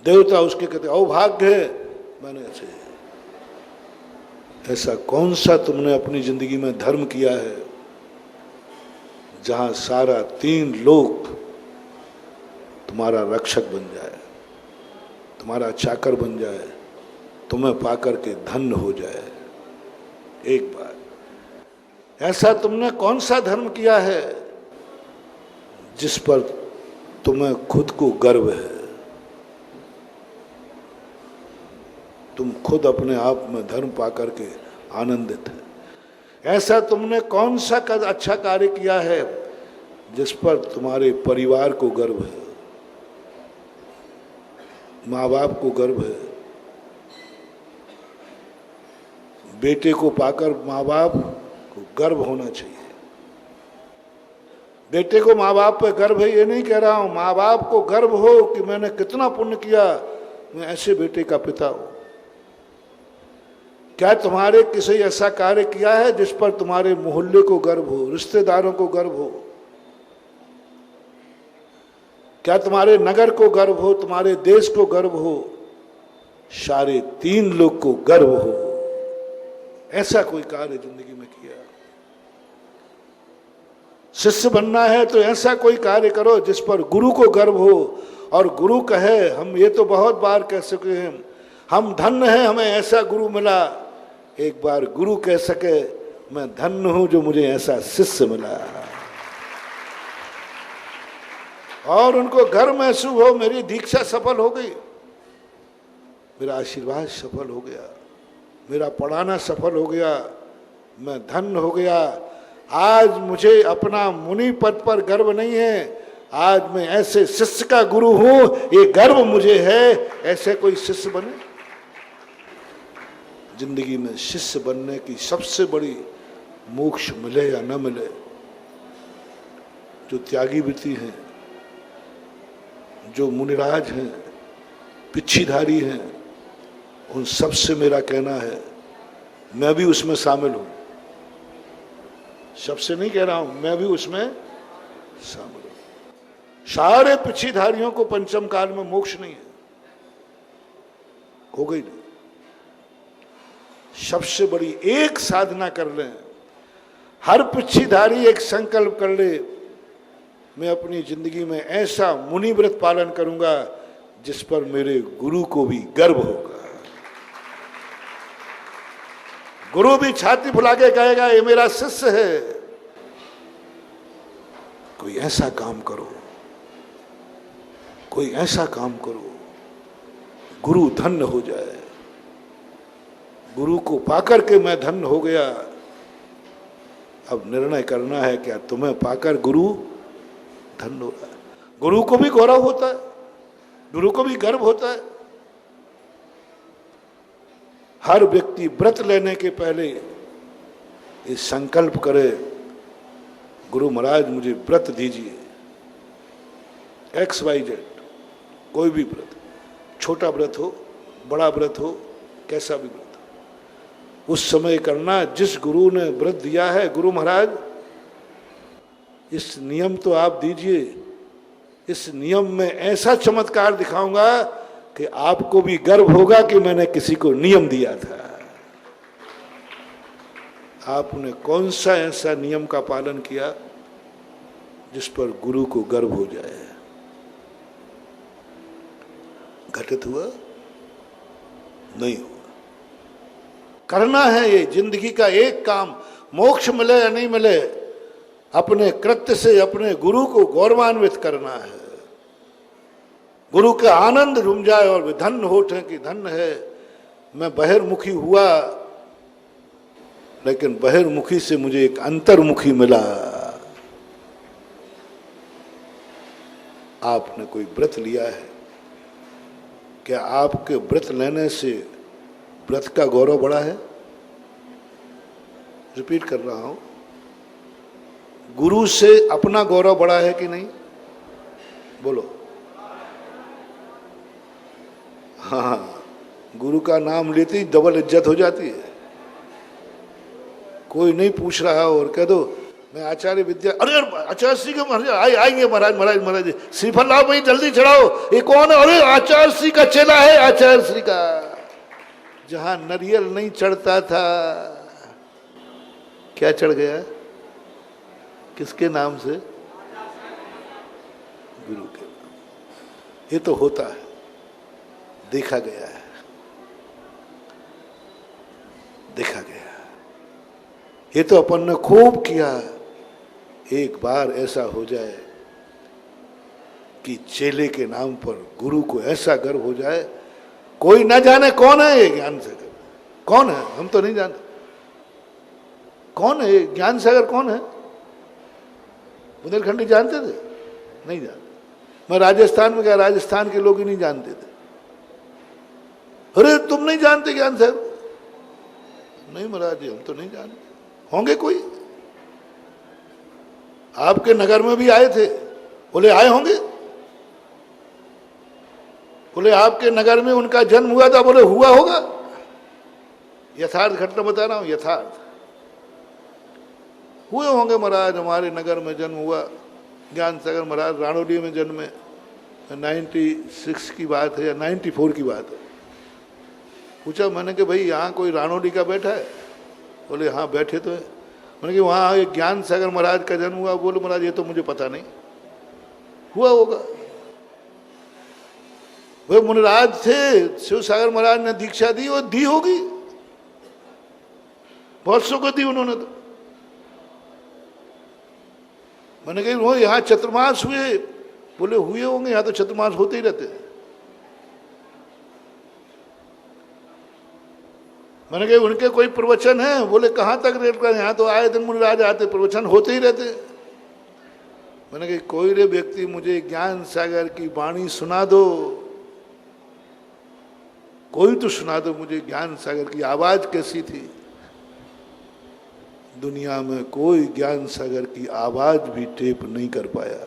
देवता उसके कहते अभाग्य है, मैंने ऐसा कौन सा तुमने अपनी जिंदगी में धर्म किया है जहां सारा 3 लोक तुम्हारा रक्षक बन जाए, तुम्हारा चाकर बन जाए, तुम्हें पाकर के धन्य हो जाए। एक बार ऐसा तुमने कौन सा धर्म किया है जिस पर तुम्हें खुद को गर्व है, तुम खुद अपने आप में धर्म पाकर के आनंदित है। ऐसा तुमने कौन सा अच्छा कार्य किया है जिस पर तुम्हारे परिवार को गर्व है, माँ बाप को गर्व है। बेटे को पाकर माँ बाप को गर्व होना चाहिए। बेटे को माँ बाप पे गर्व है, ये नहीं कह रहा हूं, माँ बाप को गर्व हो कि मैंने कितना पुण्य किया, मैं ऐसे बेटे का पिता हूं। क्या तुम्हारे किसी ऐसा कार्य किया है जिस पर तुम्हारे मोहल्ले को गर्व हो, रिश्तेदारों को गर्व हो? क्या तुम्हारे नगर को गर्व हो, तुम्हारे देश को गर्व हो, सारे 3 लोग को गर्व हो? ऐसा कोई कार्य जिंदगी में किया? शिष्य बनना है तो ऐसा कोई कार्य करो जिस पर गुरु को गर्व हो और गुरु कहे, हम ये तो बहुत बार कह चुके हैं, हम धन्य हैं, हमें ऐसा गुरु मिला। एक बार गुरु कह सके, मैं धन्य हूं जो मुझे ऐसा शिष्य मिला, और उनको गर्व महसूस हो, मेरी दीक्षा सफल हो गई, मेरा आशीर्वाद सफल हो गया, मेरा पढ़ाना सफल हो गया, मैं धन्य हो गया। आज मुझे अपना मुनि पद पर गर्व नहीं है, आज मैं ऐसे शिष्य का गुरु हूं, ये गर्व मुझे है। ऐसे कोई शिष्य बने। जिंदगी में शिष्य बनने की सबसे बड़ी मोक्ष मिले या न मिले, जो त्यागी वृत्ति हैं, जो मुनिराज हैं, पिछीधारी हैं, उन सब से मेरा कहना है, मैं भी उसमें शामिल हूं। सबसे नहीं कह रहा हूं, मैं भी उसमें शामिल हूं। सारे पिछीधारियों को पंचम काल में मोक्ष नहीं है, हो गई नहीं। सबसे बड़ी एक साधना कर लें, हर पिछीधारी एक संकल्प कर ले, मैं अपनी जिंदगी में ऐसा मुनि व्रत पालन करूंगा जिस पर मेरे गुरु को भी गर्व होगा। गुरु भी छाती फुला के कहेगा, ये मेरा शिष्य है। कोई ऐसा काम करो, कोई ऐसा काम करो, गुरु धन्य हो जाए। गुरु को पाकर के मैं धन्य हो गया। अब निर्णय करना है, क्या तुम्हें पाकर गुरु धन्य हो रहा है? गुरु को भी गौरव होता है, गुरु को भी गर्व होता है। हर व्यक्ति व्रत लेने के पहले ये संकल्प करे, गुरु महाराज मुझे व्रत दीजिए, XYZ, कोई भी व्रत, छोटा व्रत हो, बड़ा व्रत हो, कैसा भी व्रत हो, उस समय करना। जिस गुरु ने व्रत दिया है, गुरु महाराज इस नियम तो आप दीजिए, इस नियम में ऐसा चमत्कार दिखाऊंगा कि आपको भी गर्व होगा कि मैंने किसी को नियम दिया था। आपने कौन सा ऐसा नियम का पालन किया जिस पर गुरु को गर्व हो जाए? घटित हुआ? नहीं हुआ। करना है ये जिंदगी का एक काम, मोक्ष मिले या नहीं मिले, अपने कृत्य से अपने गुरु को गौरवान्वित करना है। गुरु का आनंद रुम जाए और वे धन्य होठे कि धन्य है, मैं बहिर्मुखी हुआ, लेकिन बहिर्मुखी से मुझे एक अंतर्मुखी मिला। आपने कोई व्रत लिया है? क्या आपके व्रत लेने से व्रत का गौरव बढ़ा है? रिपीट कर रहा हूं, गुरु से अपना गौरव बढ़ा है कि नहीं? बोलो। हाँ, गुरु का नाम लेते ही डबल इज्जत हो जाती है। कोई नहीं पूछ रहा और कह दो मैं आचार्य विद्या, अरे आचार्य श्री के महाराज आएंगे, महाराज महाराज महाराज श्रीफल लाओ भाई, जल्दी चढ़ाओ। ये कौन है? अरे आचार्य श्री का चेला है, आचार्य श्री का। जहां नरियल नहीं चढ़ता था, क्या चढ़ गया? किसके नाम से? गुरु के नाम। ये तो होता है, देखा गया है, देखा गया। ये तो अपन ने खूब किया। एक बार ऐसा हो जाए कि चेले के नाम पर गुरु को ऐसा गर्व हो जाए, कोई ना जाने कौन है ये ज्ञान सागर, कौन है, हम तो नहीं जानते कौन है ये ज्ञान सागर, कौन है? बुंदेलखंडी जानते थे? नहीं जानते। मैं राजस्थान में गया, राजस्थान के लोग ही नहीं जानते थे। अरे तुम नहीं जानते ज्ञान सागर? नहीं महाराज जी, हम तो नहीं जानते। होंगे कोई आपके नगर में भी आए थे? बोले आए होंगे। बोले आपके नगर में उनका जन्म हुआ था? बोले हुआ होगा। यथार्थ घटना बता रहा हूं, यथार्थ हुए होंगे महाराज। हमारे नगर में जन्म हुआ ज्ञान सागर महाराज, राणोली में जन्मे। 96 की बात है या 94 की बात है। पूछा मैंने कि भाई यहाँ कोई राणोली का बैठा है? बोले हाँ बैठे तो है। मैंने कि वहाँ एक ज्ञान सागर महाराज का जन्म हुआ? बोले महाराज ये तो मुझे पता नहीं, हुआ होगा। वे मुनिराज थे, शिव सागर महाराज ने दीक्षा दी, और दी होगी, बहुत सौ को दी उन्होंने तो। मैंने कहा वो यहाँ चतुर्मास हुए? बोले हुए होंगे, यहाँ तो चतुर्मास होते ही रहते। मैंने कहा उनके कोई प्रवचन है? बोले कहाँ तक रेट कर, यहाँ तो आए दिन मुनिराज आते, प्रवचन होते ही रहते। मैंने कहा कोई रे व्यक्ति मुझे ज्ञान सागर की वाणी सुना दो, कोई तो सुना दो मुझे ज्ञान सागर की आवाज कैसी थी। दुनिया में कोई ज्ञान सागर की आवाज भी टेप नहीं कर पाया,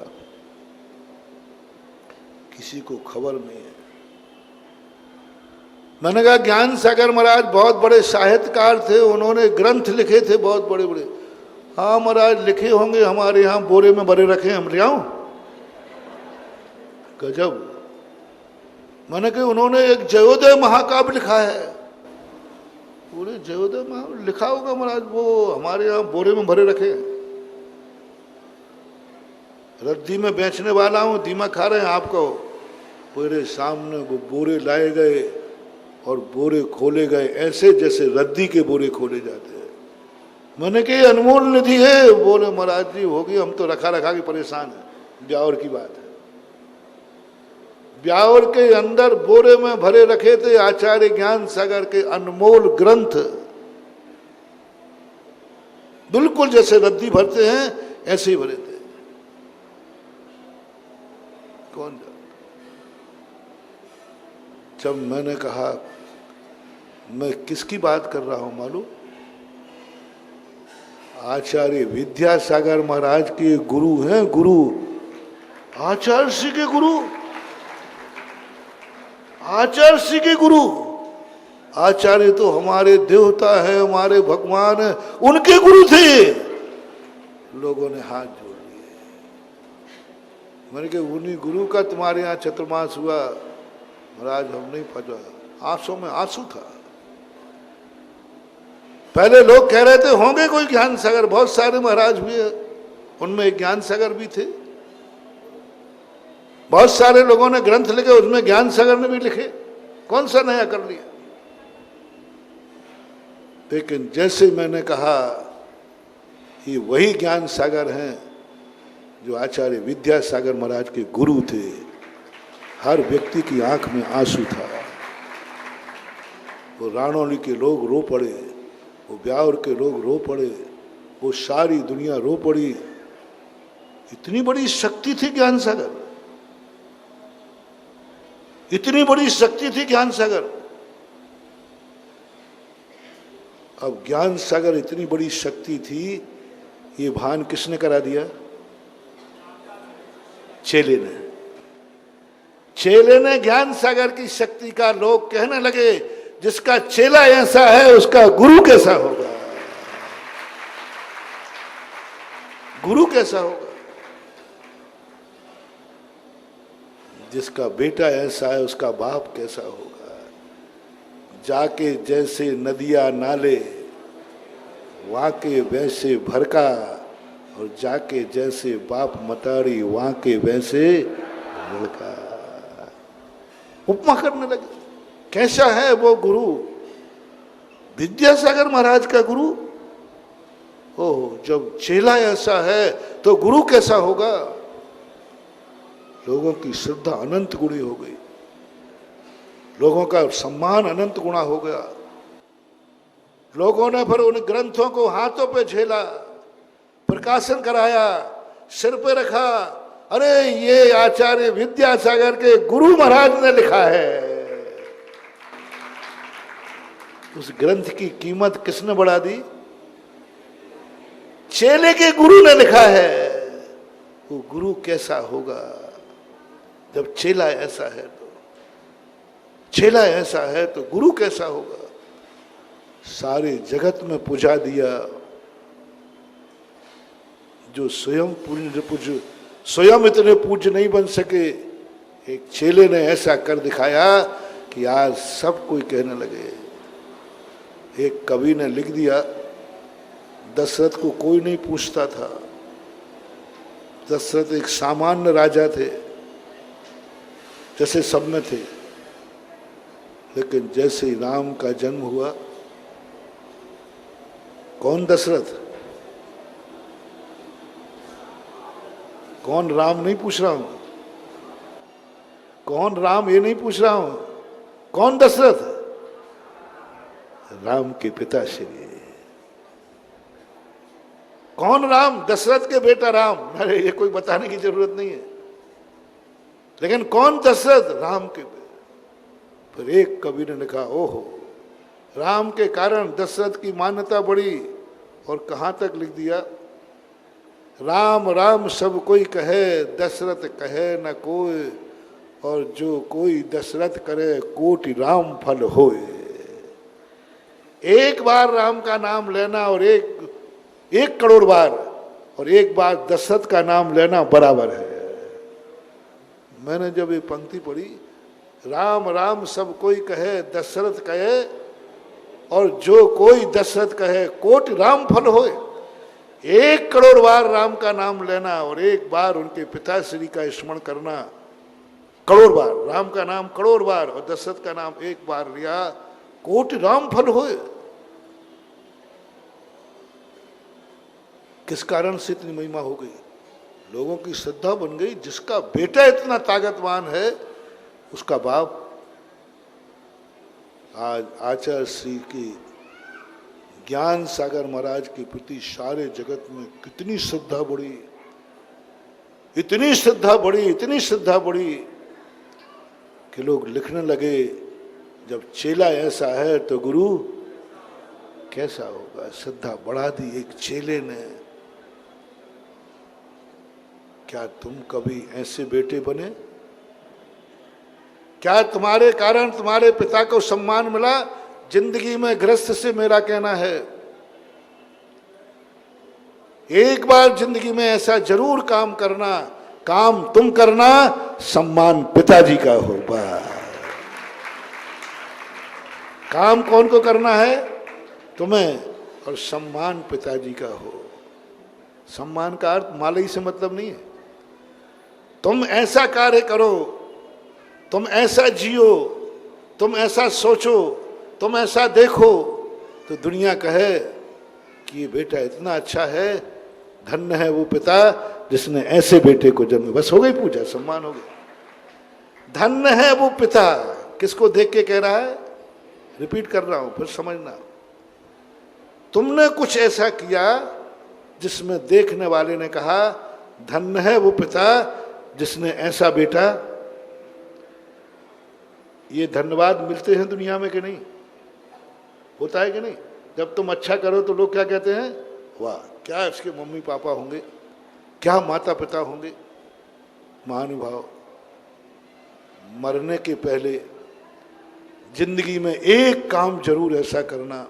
किसी को खबर नहीं है। मैंने कहा ज्ञान सागर महाराज बहुत बड़े साहित्यकार थे, उन्होंने ग्रंथ लिखे थे बहुत बड़े बड़े। हाँ महाराज लिखे होंगे, हमारे यहाँ बोरे में भरे रखे, हम ले आऊं? गजब। मैंने कहा उन्होंने एक जयोदय महाकाव्य लिखा है। पूरे जयोदय महाकाव्य लिखा होगा महाराज, वो हमारे यहाँ बोरे में भरे रखे। रद्दी में बेचने वाला हूँ, दीमा खा रहे हैं आपको। पूरे सामने वो बोरे लाए गए और बोरे खोले गए, ऐसे जैसे रद्दी के बोरे खोले जाते हैं। मैंने कहा अनमोल निधि है। बोले महाराज जी होगी, हम तो रखा रखा के परेशान हैं। ब्यावर की बात है, ब्यावर के अंदर बोरे में भरे रखे थे आचार्य ज्ञान सागर के अनमोल ग्रंथ, बिल्कुल जैसे रद्दी भरते हैं ऐसे ही भरे थे। कौन जानता? जब मैंने कहा मैं किसकी बात कर रहा हूं मालूम? आचार्य विद्यासागर महाराज के गुरु हैं, गुरु आचार्य श्री के गुरु, आचार्य श्री के गुरु। आचार्य तो हमारे देवता है, हमारे भगवान है, उनके गुरु थे। लोगों ने हाथ जोड़ लिए। मैंने कहा उन्हीं गुरु का तुम्हारे यहाँ चतुर्मास हुआ? महाराज हम नहीं फंसा, आंसू में आंसू था। पहले लोग कह रहे थे होंगे कोई ज्ञान सागर, बहुत सारे महाराज हुए, उनमें एक ज्ञान सागर भी थे। बहुत सारे लोगों ने ग्रंथ लिखे, उसमें ज्ञान सागर ने भी लिखे, कौन सा नया कर लिया। लेकिन जैसे मैंने कहा ये वही ज्ञान सागर हैं जो आचार्य विद्यासागर महाराज के गुरु थे। हर व्यक्ति की आंख में आंसू था। वो राणौली के लोग रो पड़े, वो ब्यावर के लोग रो पड़े, वो सारी दुनिया रो पड़ी। इतनी बड़ी शक्ति थी ज्ञान सागर। इतनी बड़ी शक्ति थी ज्ञान सागर। अब ज्ञान सागर इतनी बड़ी शक्ति थी, ये भान किसने करा दिया? चेले ने। चेले ने ज्ञान सागर की शक्ति का लोग कहने लगे, जिसका चेला ऐसा है उसका गुरु कैसा होगा, गुरु कैसा होगा। जिसका बेटा ऐसा है उसका बाप कैसा होगा। जाके जैसे नदियां नाले वहां के वैसे भरका, और जाके जैसे बाप मतारी वहां के वैसे लड़का। उपमा करने लगे, कैसा है वो गुरु? विद्यासागर महाराज का गुरु। ओह, जब चेला ऐसा है तो गुरु कैसा होगा। लोगों की श्रद्धा अनंत गुणी हो गई, लोगों का सम्मान अनंत गुणा हो गया। लोगों ने फिर उन ग्रंथों को हाथों पे झेला, प्रकाशन कराया, सिर पे रखा। अरे ये आचार्य विद्यासागर के गुरु महाराज ने लिखा है। उस ग्रंथ की कीमत किसने बढ़ा दी? चेले के गुरु ने लिखा है। वो गुरु कैसा होगा जब चेला ऐसा है तो? चेला ऐसा है तो गुरु कैसा होगा। सारे जगत में पूजा दिया, जो स्वयं पूज्य स्वयं इतने पूज्य नहीं बन सके, एक चेले ने ऐसा कर दिखाया कि आज सब कोई कहने लगे। एक कवि ने लिख दिया, दशरथ को कोई नहीं पूछता था। दशरथ एक सामान्य राजा थे, जैसे सब में थे, लेकिन जैसे ही राम का जन्म हुआ, कौन दशरथ, कौन राम नहीं पूछ रहा हूं, कौन राम ये नहीं पूछ रहा हूं, कौन दशरथ? राम के पिताश्री। कौन राम? दशरथ के बेटा राम। अरे ये कोई बताने की जरूरत नहीं है, लेकिन कौन दशरथ? राम के बेटा। फिर एक कवि ने लिखा, ओहो, राम के कारण दशरथ की मान्यता बढ़ी। और कहां तक लिख दिया, राम राम सब कोई कहे, दशरथ कहे न कोई, और जो कोई दशरथ करे कोटि राम फल होए। एक बार राम का नाम लेना और एक करोड़ बार, और एक बार दशरथ का नाम लेना बराबर है। मैंने जब ये पंक्ति पढ़ी, राम राम सब कोई कहे, दशरथ कहे, और जो कोई दशरथ कहे कोटि राम फल होए। 1 करोड़ बार राम का नाम लेना और एक बार उनके पिताश्री का स्मरण करना, करोड़ बार राम का नाम, करोड़ बार, और दशरथ का नाम एक बार लिया, कोटि राम फल होए। किस कारण से इतनी महिमा हो गई? लोगों की श्रद्धा बन गई। जिसका बेटा इतना ताकतवान है, उसका बाप। आज आचार्य श्री की ज्ञान सागर महाराज के प्रति सारे जगत में कितनी श्रद्धा बढ़ी, इतनी श्रद्धा बढ़ी, इतनी श्रद्धा बढ़ी कि लोग लिखने लगे, जब चेला ऐसा है तो गुरु कैसा होगा। श्रद्धा बढ़ा दी एक चेले ने। क्या तुम कभी ऐसे बेटे बने? क्या तुम्हारे कारण तुम्हारे पिता को सम्मान मिला? जिंदगी में गृहस्थ से मेरा कहना है, एक बार जिंदगी में ऐसा जरूर काम करना, काम तुम करना, सम्मान पिताजी का होगा। काम कौन को करना है? तुम्हें, और सम्मान पिताजी का हो। सम्मान का अर्थ मालई से मतलब नहीं है। तुम ऐसा कार्य करो, तुम ऐसा जियो, तुम ऐसा सोचो, तुम ऐसा देखो, तो दुनिया कहे कि ये बेटा इतना अच्छा है, धन्य है वो पिता जिसने ऐसे बेटे को जन्म। बस हो गई पूजा, सम्मान हो गया। धन्य है वो पिता। किसको देख के कह रहा है? रिपीट कर रहा हूं, फिर समझना। तुमने कुछ ऐसा किया जिसमें देखने वाले ने कहा, धन्य है वो पिता जिसने ऐसा बेटा। ये धन्यवाद मिलते हैं दुनिया में कि नहीं? होता है कि नहीं? जब तुम अच्छा करो तो लोग क्या कहते हैं? वाह, क्या इसके मम्मी पापा होंगे, क्या माता पिता होंगे। महानुभाव, मरने के पहले जिंदगी में एक काम जरूर ऐसा करना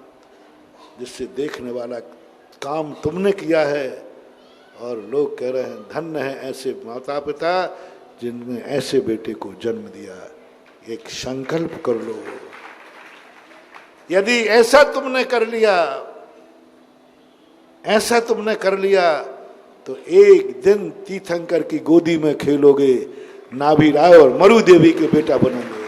जिससे देखने वाला काम तुमने किया है और लोग कह रहे हैं धन्य है ऐसे माता पिता जिनने ऐसे बेटे को जन्म दिया। एक संकल्प कर लो, यदि ऐसा तुमने कर लिया, ऐसा तुमने कर लिया तो एक दिन तीर्थंकर की गोदी में खेलोगे, नाभि राय और मरु देवी के बेटा बनोगे।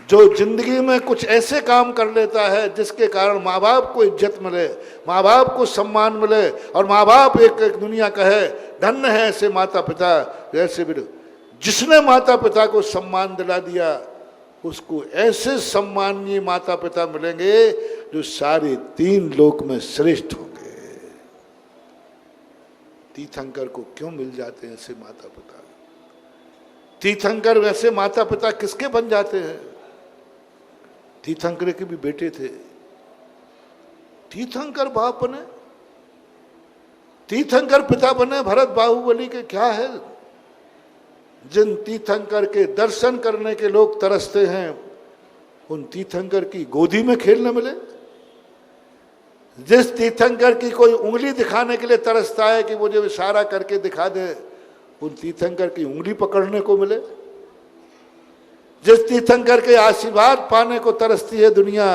जो जिंदगी में कुछ ऐसे काम कर लेता है जिसके कारण माँ बाप को इज्जत मिले, माँ बाप को सम्मान मिले और माँ बाप एक दुनिया कहे धन्य है ऐसे माता पिता, ऐसे भी जिसने माता पिता को सम्मान दिला दिया उसको ऐसे सम्मानीय माता पिता मिलेंगे जो सारे 3 लोक में श्रेष्ठ होंगे। तीर्थंकर को क्यों मिल जाते हैं ऐसे माता पिता? तीर्थंकर वैसे माता पिता किसके बन जाते हैं? तीर्थंकर के भी बेटे थे, तीर्थंकर बाप बने, तीर्थंकर पिता बने। भरत बाहुबली के क्या है? जिन तीर्थंकर के दर्शन करने के लोग तरसते हैं उन तीर्थंकर की गोदी में खेलने मिले। जिस तीर्थंकर की कोई उंगली दिखाने के लिए तरसता है कि मुझे इशारा करके दिखा दे, उन तीर्थंकर की उंगली पकड़ने को मिले। जिस तीर्थंकर के आशीर्वाद पाने को तरसती है दुनिया,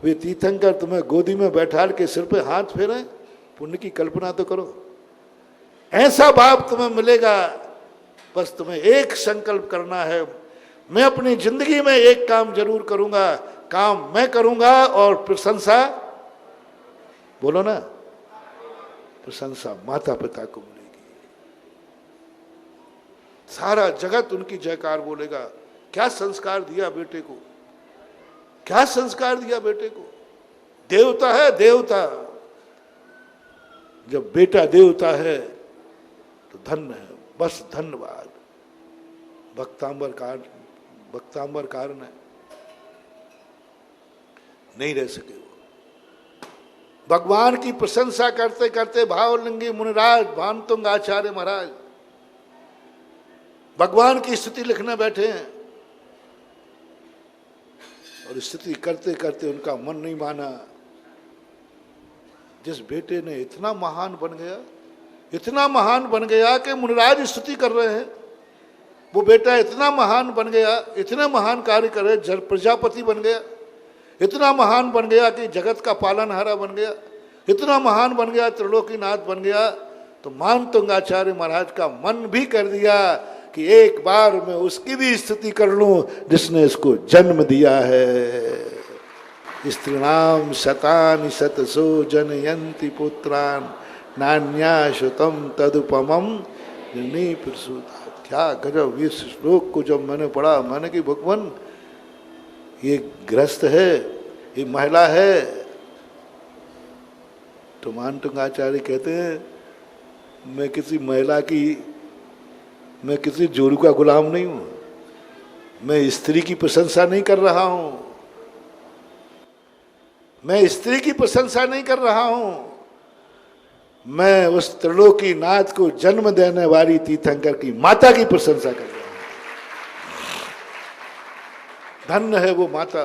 वे तीर्थंकर तुम्हें गोदी में बैठा के सिर पे हाथ फेरे। पुण्य की कल्पना तो करो। ऐसा बाप तुम्हें मिलेगा। बस तुम्हें एक संकल्प करना है, मैं अपनी जिंदगी में एक काम जरूर करूंगा, काम मैं करूंगा और प्रशंसा, बोलो ना, प्रशंसा माता पिता को मिलेगी। सारा जगत उनकी जयकार बोलेगा। क्या संस्कार दिया बेटे को, क्या संस्कार दिया बेटे को। देवता है, देवता। जब बेटा देवता है तो धन्य है, बस धन्यवाद। भक्तांबर कारण है, नहीं रह सके वो। भगवान की प्रशंसा करते करते भावलिंगी मुनिराज भानुतुंग आचार्य महाराज भगवान की स्तुति लिखने बैठे हैं और स्तुति करते करते उनका मन नहीं माना। जिस बेटे ने इतना महान बन गया, इतना महान बन गया कि मुनिराज स्तुति कर रहे हैं, वो बेटा इतना महान बन गया, इतने महान कार्य करे, प्रजापति बन गया, इतना महान बन गया कि जगत का पालनहारा बन गया, इतना महान बन गया, त्रिलोकीनाथ बन गया। तो भानुतुंगाचार्य महाराज का मन भी कर दिया कि एक बार मैं उसकी भी स्तुति कर लूं जिसने इसको जन्म दिया है। स्त्रीणाम शतानि शतसो जनयन्ति पुत्रान नान्याश्रुतम तदुपमम प्रसूता। क्या गजब। इस श्लोक को जब मैंने पढ़ा, मैंने कि भगवान ये गृहस्थ है, ये महिला है। तो भानुतुंगाचार्य कहते हैं मैं किसी महिला की, मैं किसी जोरू का गुलाम नहीं हूं, मैं स्त्री की प्रशंसा नहीं कर रहा हूं, मैं स्त्री की प्रशंसा नहीं कर रहा हूं, मैं उस त्रिलोकी नाथ को जन्म देने वाली तीर्थंकर की माता की प्रशंसा कर रहा हूं। धन्य है वो माता।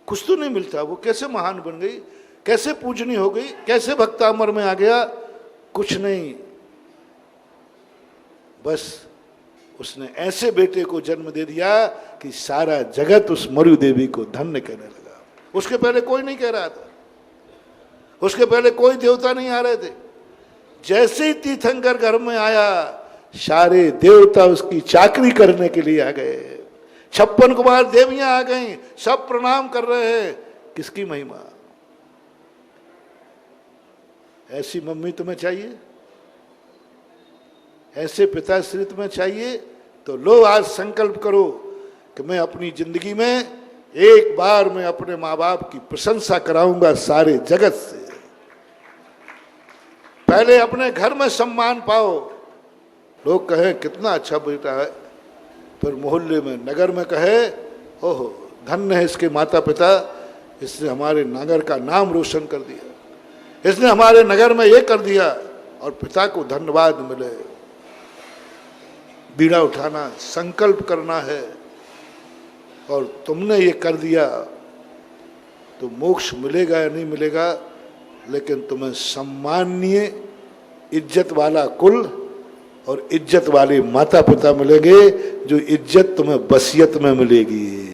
कुछ तो नहीं मिलता, वो कैसे महान बन गई, कैसे पूजनीय हो गई, कैसे भक्तामर में आ गया, कुछ नहीं। बस उसने ऐसे बेटे को जन्म दे दिया कि सारा जगत उस मरु देवी को धन्य कहने लगा। उसके पहले कोई नहीं कह रहा था, उसके पहले कोई देवता नहीं आ रहे थे। जैसे ही तीर्थंकर घर में आया, सारे देवता उसकी चाकरी करने के लिए आ गए। 56 कुमार देवियां आ गईं, सब प्रणाम कर रहे हैं। किसकी महिमा। ऐसी मम्मी तुम्हें चाहिए, ऐसे पिताश्री तुम्हें चाहिए तो लो आज संकल्प करो कि मैं अपनी जिंदगी में एक बार मैं अपने माँ बाप की प्रशंसा कराऊंगा सारे जगत से। पहले अपने घर में सम्मान पाओ, लोग कहें कितना अच्छा बेटा है, फिर मोहल्ले में नगर में कहे, ओहो धन्य है इसके माता पिता, इसने हमारे नगर का नाम रोशन कर दिया, इसने हमारे नगर में ये कर दिया, और पिता को धन्यवाद मिले। बीड़ा उठाना, संकल्प करना है, और तुमने ये कर दिया तो मोक्ष मिलेगा या नहीं मिलेगा, लेकिन तुम्हें सम्माननीय इज्जत वाला कुल और इज्जत वाले माता पिता मिलेंगे, जो इज्जत तुम्हें वसीयत में मिलेगी।